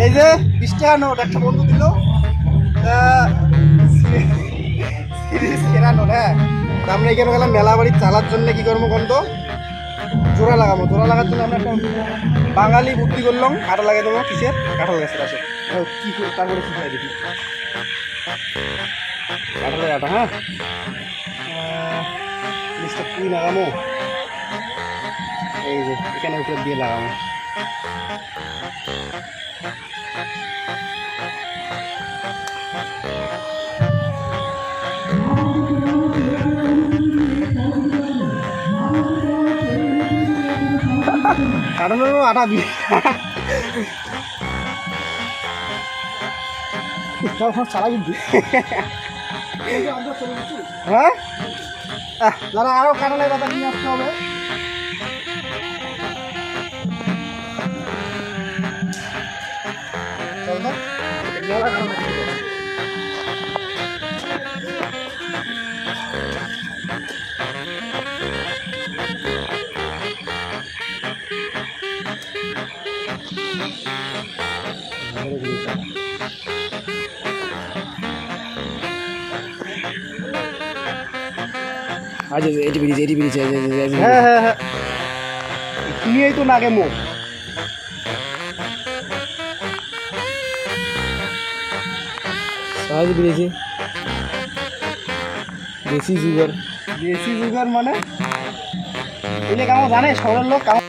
এই যে 20 টাকা নোট একটা বন্ধু দিল, সিরিজ কেনা নোট। হ্যাঁ, আমরা এখানে গেলাম মেলা বাড়ি চালার জন্য। কি করবো গন্ধ জোড়া লাগাবো, জোড়া লাগার জন্য আমরা একটা বাঙালি বুদ্ধি করলাম, কাটা লাগাই দেবো। কিসের কাঁঠাল গাছের আসে কি করে, তারপরে কি খাই দেখি কাঁঠালের আটা। হ্যাঁ, জিনিসটা কি লাগাবো, এই যে এখানে উপর দিয়ে লাগাবো। কাটানোর আটা দিয়ে চালা কিন্তু। হ্যাঁ, দাদা আরো কাটালের কথা নিয়ে আসতে হবে। আজ এটি বেরিয়েছে। হ্যাঁ হ্যাঁ হ্যাঁ, নিয়েই তো নাগে মুখ। সাহায্য বেরিয়েছে দেশি সুগার। দেশি সুগার মানে এলে কেমন জানে শহরের লোক কেমন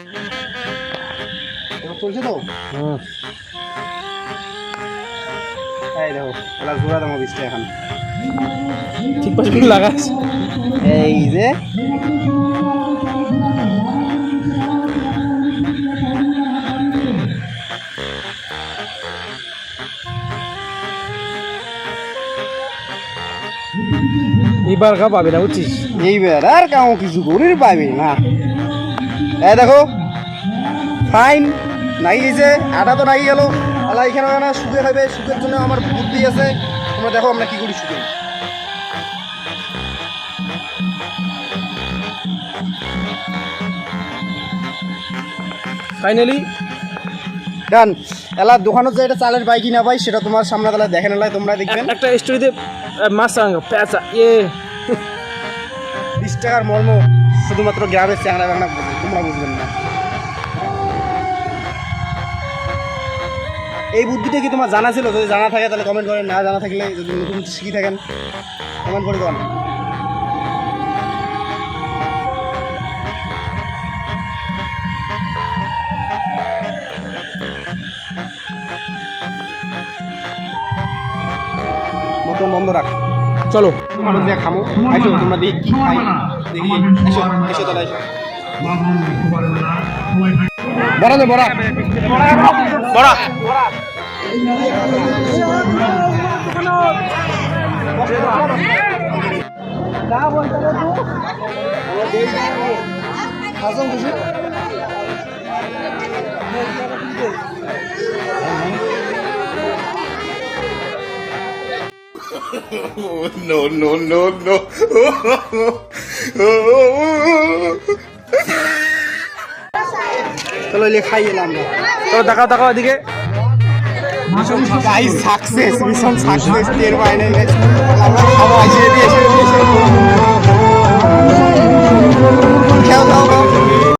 চলছে তো। হ্যাঁ, এই দেখো এলা জোড়া দাম 20 টাকা এখন। ঠিক পাশে লাগাস। এই যে এবার খা পাবি না বুঝছিস। এইবার আর কেমন কিছু করির পাবি না। এই দেখো ফাইন নাকি গেছে, আটা তো নাকি গেল। আলা এখানে না শুকে খাবে, শুকের জন্য আমার বুদ্ধি আছে। তোমরা দেখো আমরা কি করি শুকে। ফাইনালি ডান। এলা দোকানত যে এটা চালের পাই কি না পাই সেটা তোমার সামনে তাহলে দেখে নেলাই, তোমরা দেখবেন। একটা স্টোরিতে মাছ পেঁচা 20 টাকার মর্ম শুধুমাত্র গ্রামের চ্যাংড়া ব্যাংড়া বোঝে, তোমরা বুঝবেন না। এই বুদ্ধিটা কি তোমার জানা ছিল? যদি জানা থাকে তাহলে কমেন্ট করেন, না জানা থাকলে যদি নতুন কিছু শিখে থাকেন কমেন্ট করে দেন। মতন বন্ধ রাখ, চলো তোমরা যে খামো আইসো, তোমরা দেখি কি খাই দেখি। এসো এসো তাহলে এসো। বড়া দে বড়া বড়া। क्या बोलते हो तू? No, no, no, no. चलो ये खाइए ना আমরা। চলো দেখাও এদিকে। Guys success, mission success. টের বাইরে আমরা খাবো আইসে দিয়ে এসে